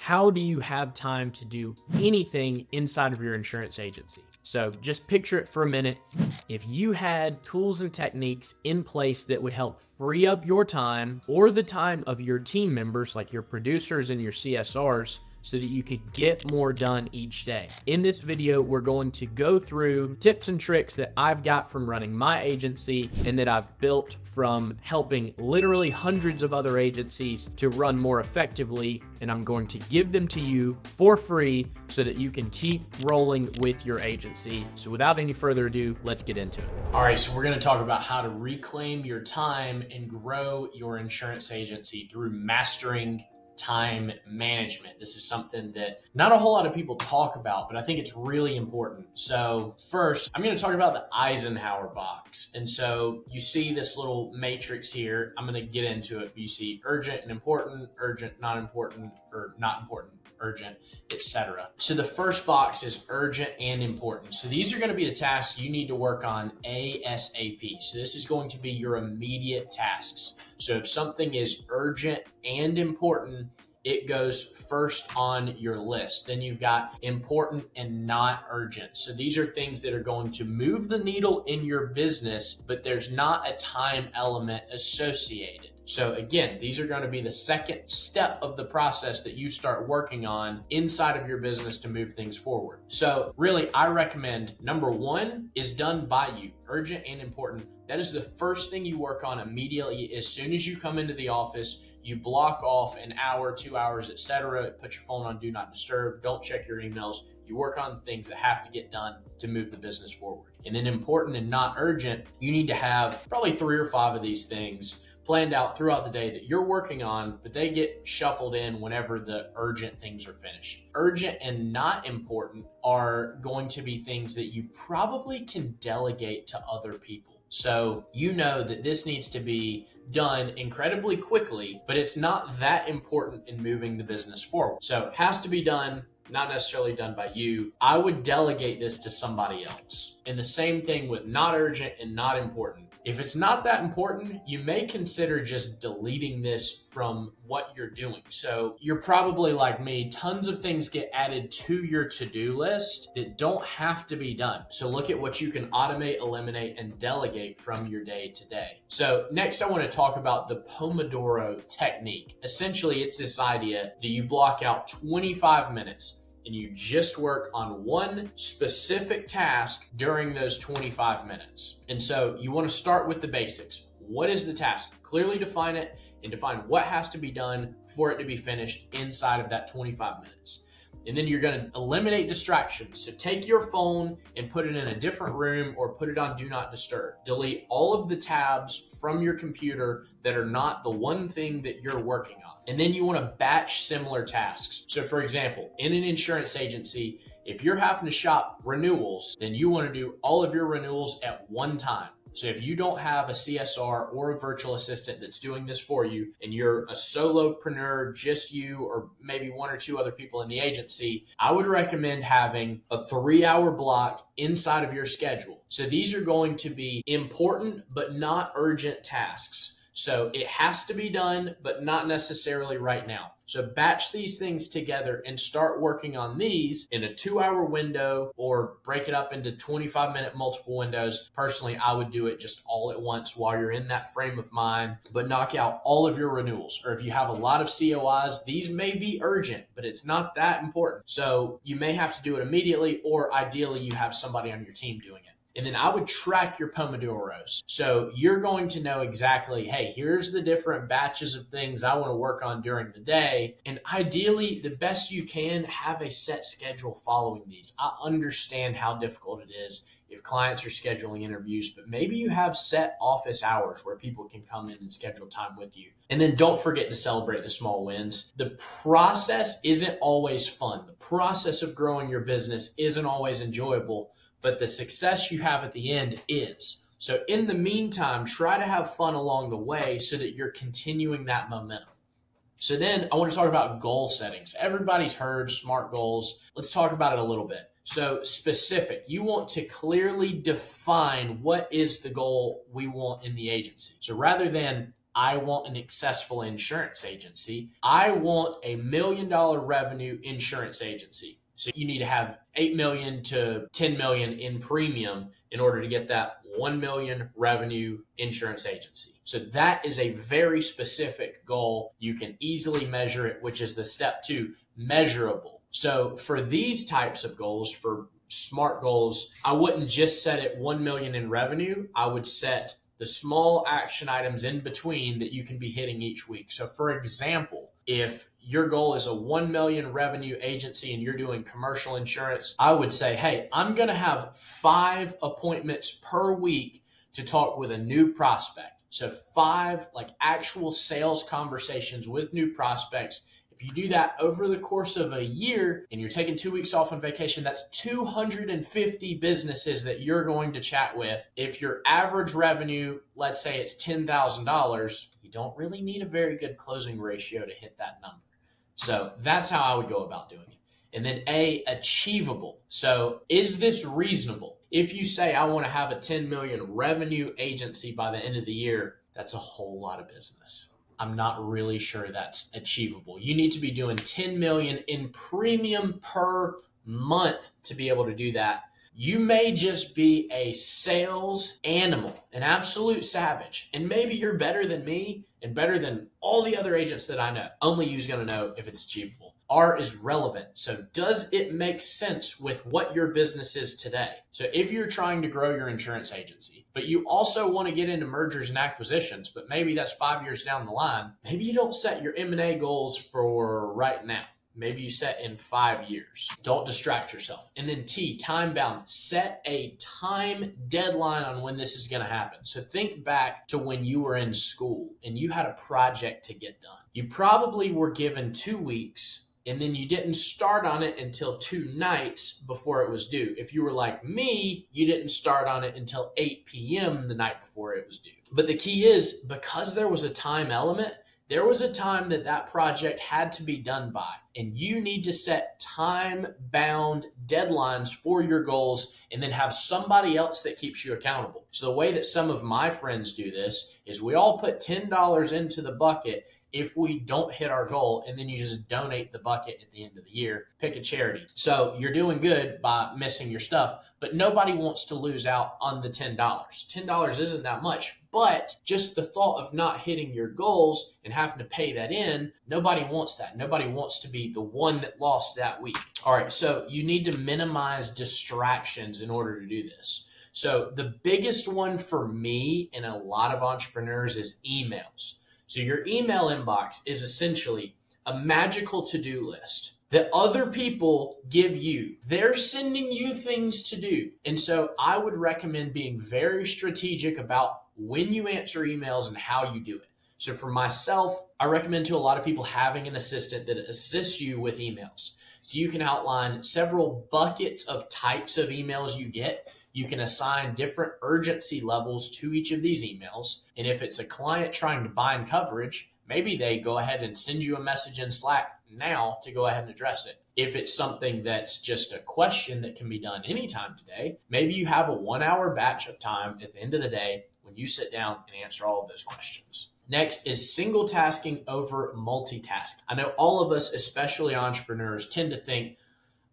how do you have time to do anything inside of your insurance agency? So just picture it for a minute. If you had tools and techniques in place that would help free up your time or the time of your team members, like your producers and your CSRs, so that you could get more done each day. In this video, we're going to go through tips and tricks that I've got from running my agency and that I've built from helping literally hundreds of other agencies to run more effectively. And I'm going to give them to you for free so that you can keep rolling with your agency. So without any further ado, let's get into it. All right, so we're going to talk about how to reclaim your time and grow your insurance agency through mastering time management. This is something that not a whole lot of people talk about, but I think it's really important. So first, I'm going to talk about the Eisenhower Box. And so you see this little matrix here. I'm going to get into it. You see urgent and important, urgent, not important, or not important, urgent, etc. So the first box is urgent and important. So these are going to be the tasks you need to work on ASAP. So this is going to be your immediate tasks. So if something is urgent and important, it goes first on your list. Then you've got important and not urgent. So these are things that are going to move the needle in your business, but there's not a time element associated. So again, these are going to be the second step of the process that you start working on inside of your business to move things forward. So really, I recommend number one is done by you, urgent and important. That is the first thing you work on immediately. As soon as you come into the office, you block off an hour, 2 hours, etc. Put your phone on do not disturb. Don't check your emails. You work on things that have to get done to move the business forward. And then important and not urgent, you need to have probably 3 or 5 of these things planned out throughout the day that you're working on, but they get shuffled in whenever the urgent things are finished. Urgent and not important are going to be things that you probably can delegate to other people. So you know that this needs to be done incredibly quickly, but it's not that important in moving the business forward. So it has to be done, not necessarily done by you. I would delegate this to somebody else. And the same thing with not urgent and not important. If it's not that important, you may consider just deleting this from what you're doing. So you're probably like me, tons of things get added to your to-do list that don't have to be done. So look at what you can automate, eliminate, and delegate from your day to day. So next I want to talk about the Pomodoro Technique. Essentially, it's this idea that you block out 25 minutes and you just work on one specific task during those 25 minutes. And so you want to start with the basics. What is the task? Clearly define it and define what has to be done for it to be finished inside of that 25 minutes. And then you're going to eliminate distractions. So take your phone and put it in a different room or put it on do not disturb. Delete all of the tabs from your computer that are not the one thing that you're working on. And then you want to batch similar tasks. So for example, in an insurance agency, if you're having to shop renewals, then you want to do all of your renewals at one time. So if you don't have a CSR or a virtual assistant that's doing this for you, and you're a solopreneur, just you or maybe 1 or 2 other people in the agency, I would recommend having a 3-hour block inside of your schedule. So these are going to be important but not urgent tasks. So it has to be done, but not necessarily right now. So batch these things together and start working on these in a 2-hour window or break it up into 25-minute multiple windows. Personally, I would do it just all at once while you're in that frame of mind, but knock out all of your renewals. Or if you have a lot of COIs, these may be urgent, but it's not that important. So you may have to do it immediately, or ideally you have somebody on your team doing it. And then I would track your Pomodoros. So you're going to know exactly, hey, here's the different batches of things I want to work on during the day. And ideally, the best you can, have a set schedule following these. I understand how difficult it is if clients are scheduling interviews, but maybe you have set office hours where people can come in and schedule time with you. And then don't forget to celebrate the small wins. The process isn't always fun. The process of growing your business isn't always enjoyable, but the success you have at the end is. So in the meantime, try to have fun along the way so that you're continuing that momentum. So then I want to talk about goal settings. Everybody's heard SMART goals. Let's talk about it a little bit. So specific, you want to clearly define what is the goal we want in the agency. So rather than I want an successful insurance agency. I want a $1 million revenue insurance agency. So you need to have 8 million to 10 million in premium in order to get that 1 million revenue insurance agency. So that is a very specific goal. You can easily measure it, which is the step 2, measurable. So for these types of goals, for SMART goals, I wouldn't just set it 1 million in revenue. I would set the small action items in between that you can be hitting each week. So for example, if your goal is a 1 million revenue agency and you're doing commercial insurance, I would say, hey, I'm going to have 5 appointments per week to talk with a new prospect. So 5 like actual sales conversations with new prospects. If you do that over the course of a year and you're taking 2 weeks off on vacation, that's 250 businesses that you're going to chat with. If your average revenue, let's say it's $10,000, you don't really need a very good closing ratio to hit that number. So that's how I would go about doing it. And then achievable. So is this reasonable? If you say I want to have a 10 million revenue agency by the end of the year, that's a whole lot of business. I'm not really sure that's achievable. You need to be doing 10 million in premium per month to be able to do that. You may just be a sales animal, an absolute savage, and maybe you're better than me and better than all the other agents that I know. Only you's going to know if it's achievable. R is relevant. So does it make sense with what your business is today? So if you're trying to grow your insurance agency, but you also want to get into mergers and acquisitions, but maybe that's 5 years down the line, maybe you don't set your M&A goals for right now. Maybe you set in 5 years. Don't distract yourself. And then T, time bound. Set a time deadline on when this is going to happen. So think back to when you were in school and you had a project to get done. You probably were given 2 weeks and then you didn't start on it until 2 nights before it was due. If you were like me, you didn't start on it until 8 p.m. the night before it was due. But the key is, because there was a time element, there was a time that that project had to be done by, and you need to set time-bound deadlines for your goals and then have somebody else that keeps you accountable. So the way that some of my friends do this is we all put $10 into the bucket if we don't hit our goal, and then you just donate the bucket at the end of the year. Pick a charity. So you're doing good by missing your stuff, but nobody wants to lose out on the $10. $10 isn't that much, but just the thought of not hitting your goals and having to pay that in, nobody wants that. Nobody wants to be the one that lost that week. All right, so you need to minimize distractions in order to do this. So the biggest one for me and a lot of entrepreneurs is emails. So your email inbox is essentially a magical to-do list that other people give you. They're sending you things to do. And so I would recommend being very strategic about when you answer emails and how you do it. So for myself, I recommend to a lot of people having an assistant that assists you with emails. So you can outline several buckets of types of emails you get. You can assign different urgency levels to each of these emails. And if it's a client trying to bind coverage, maybe they go ahead and send you a message in Slack now to go ahead and address it. If it's something that's just a question that can be done anytime today, maybe you have a 1 hour batch of time at the end of the day when you sit down and answer all of those questions. Next is single tasking over multitasking. I know all of us, especially entrepreneurs, tend to think,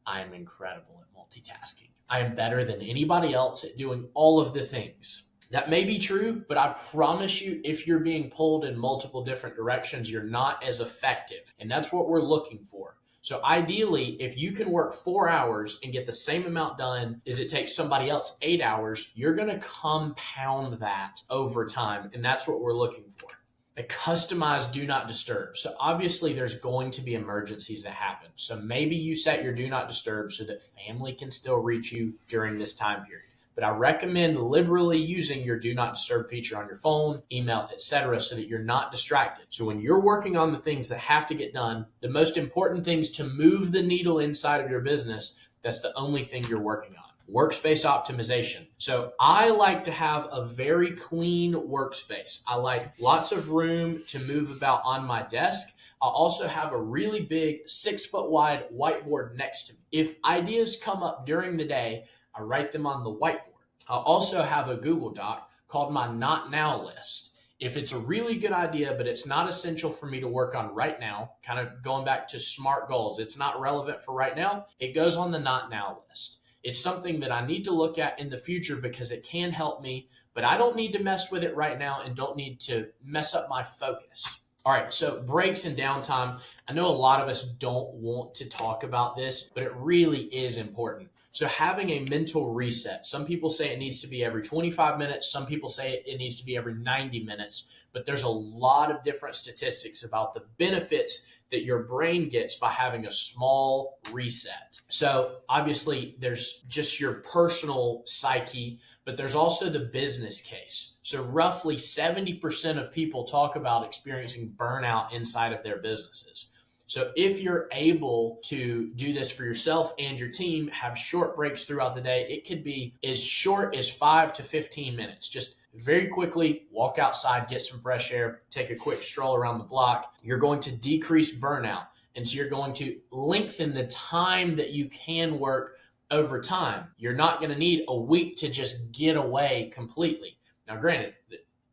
I'm incredible at multitasking. I am better than anybody else at doing all of the things. That may be true, but I promise you, if you're being pulled in multiple different directions, you're not as effective. And that's what we're looking for. So ideally, if you can work 4 hours and get the same amount done as it takes somebody else 8 hours, you're going to compound that over time. And that's what we're looking for. A customized do not disturb. So obviously there's going to be emergencies that happen. So maybe you set your do not disturb so that family can still reach you during this time period. But I recommend liberally using your do not disturb feature on your phone, email, etc., so that you're not distracted. So when you're working on the things that have to get done, the most important things to move the needle inside of your business, that's the only thing you're working on. Workspace optimization. So I like to have a very clean workspace. I like lots of room to move about on my desk. I also have a really big 6 foot wide whiteboard next to me. If ideas come up during the day, I write them on the whiteboard. I also have a Google Doc called my Not Now list. If it's a really good idea, but it's not essential for me to work on right now, kind of going back to SMART goals, it's not relevant for right now, it goes on the not now list. It's something that I need to look at in the future because it can help me, but I don't need to mess with it right now and don't need to mess up my focus. All right, so breaks and downtime. I know a lot of us don't want to talk about this, but it really is important. So having a mental reset. Some people say it needs to be every 25 minutes. Some people say it needs to be every 90 minutes. But there's a lot of different statistics about the benefits that your brain gets by having a small reset. So obviously there's just your personal psyche, but there's also the business case. So roughly 70% of people talk about experiencing burnout inside of their businesses. So if you're able to do this for yourself and your team, have short breaks throughout the day, it could be as short as 5 to 15 minutes. Just very quickly walk outside, get some fresh air, take a quick stroll around the block. You're going to decrease burnout. And so you're going to lengthen the time that you can work over time. You're not going to need a week to just get away completely. Now, granted,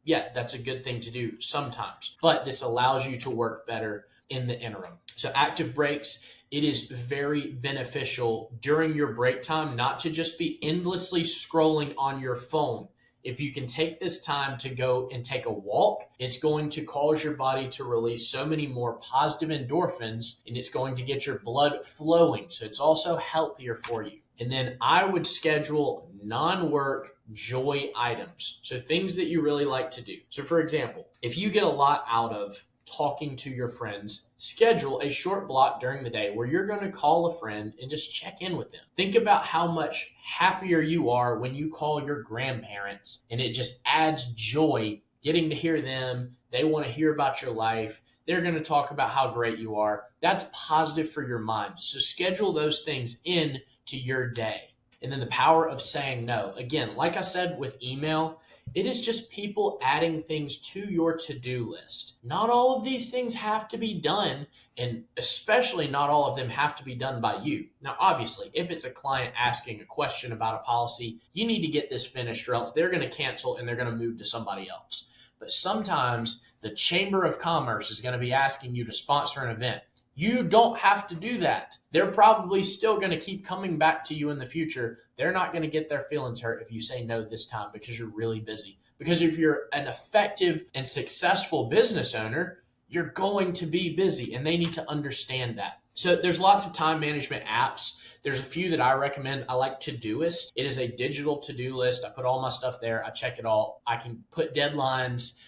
yeah, that's a good thing to do sometimes, but this allows you to work better in the interim. So active breaks, it is very beneficial during your break time not to just be endlessly scrolling on your phone. If you can take this time to go and take a walk, it's going to cause your body to release so many more positive endorphins, and it's going to get your blood flowing. So it's also healthier for you. And then I would schedule non-work joy items. So things that you really like to do. So for example, if you get a lot out of talking to your friends, schedule a short block during the day where you're going to call a friend and just check in with them. Think about how much happier you are when you call your grandparents, and it just adds joy getting to hear them. They want to hear about your life. They're going to talk about how great you are. That's positive for your mind. So schedule those things in to your day. And then the power of saying no. Again, like I said with email, it is just people adding things to your to-do list. Not all of these things have to be done, and especially not all of them have to be done by you. Now, obviously, if it's a client asking a question about a policy, you need to get this finished or else they're going to cancel and they're going to move to somebody else. But sometimes the Chamber of Commerce is going to be asking you to sponsor an event. You don't have to do that. They're probably still going to keep coming back to you in the future. They're not going to get their feelings hurt if you say no this time because you're really busy. Because if you're an effective and successful business owner, you're going to be busy, and they need to understand that. So there's lots of time management apps. There's a few that I recommend. I like Todoist. It is a digital to-do list. I put all my stuff there. I check it all. I can put deadlines.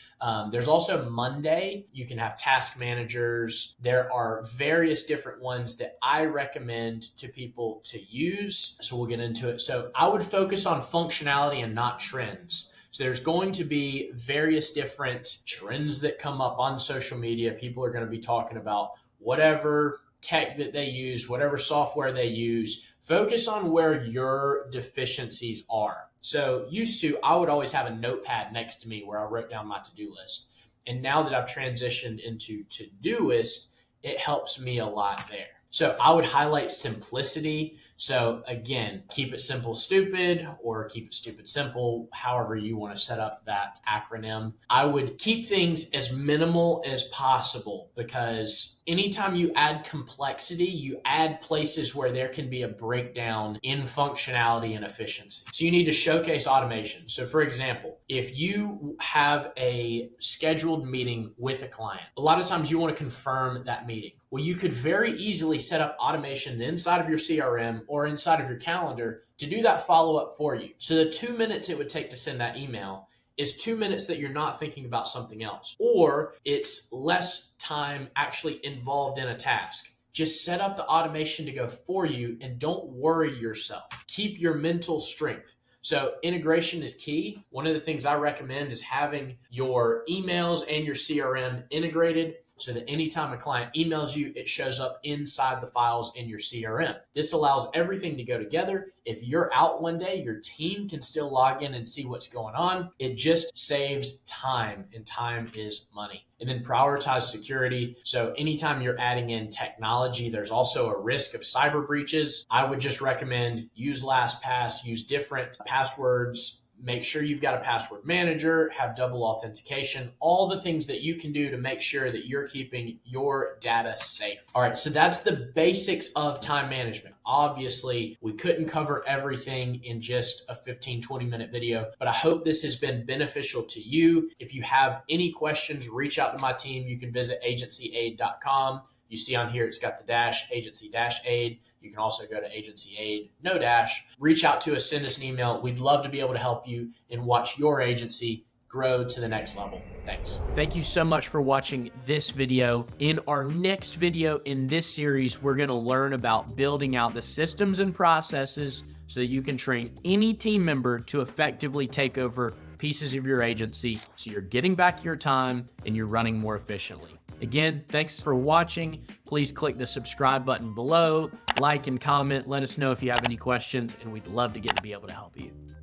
There's also Monday. You can have task managers. There are various different ones that I recommend to people to use. So we'll get into it. So I would focus on functionality and not trends. So there's going to be various different trends that come up on social media. People are going to be talking about whatever tech that they use, whatever software they use. Focus on where your deficiencies are. So I would always have a notepad next to me where I wrote down my to-do list. And now that I've transitioned into Todoist, it helps me a lot there. So I would highlight simplicity. So again, keep it simple, stupid, or keep it stupid, simple, however you want to set up that acronym. I would keep things as minimal as possible, because anytime you add complexity, you add places where there can be a breakdown in functionality and efficiency. So you need to showcase automation. So for example, if you have a scheduled meeting with a client, a lot of times you want to confirm that meeting. Well, you could very easily set up automation inside of your CRM or inside of your calendar to do that follow-up for you. So the 2 minutes it would take to send that email is 2 minutes that you're not thinking about something else, or it's less time actually involved in a task. Just set up the automation to go for you and don't worry yourself. Keep your mental strength. So integration is key. One of the things I recommend is having your emails and your CRM integrated, so that anytime a client emails you, it shows up inside the files in your CRM. This allows everything to go together. If you're out one day, your team can still log in and see what's going on. It just saves time, and time is money. And then prioritize security. So anytime you're adding in technology, there's also a risk of cyber breaches. I would just recommend use LastPass, use different passwords, make sure you've got a password manager, have double authentication, all the things that you can do to make sure that you're keeping your data safe. All right, so that's the basics of time management. Obviously, we couldn't cover everything in just a 15-20 minute video, but I hope this has been beneficial to you. If you have any questions, reach out to my team. You can visit agencyaid.com. You see on here, it's got the dash, agency-aid. You can also go to agency aid, no dash. Reach out to us, send us an email. We'd love to be able to help you and watch your agency grow to the next level. Thanks. Thank you so much for watching this video. In our next video in this series, we're going to learn about building out the systems and processes so that you can train any team member to effectively take over pieces of your agency so you're getting back your time and you're running more efficiently. Again, thanks for watching. Please click the subscribe button below, like and comment. Let us know if you have any questions, and we'd love to be able to help you.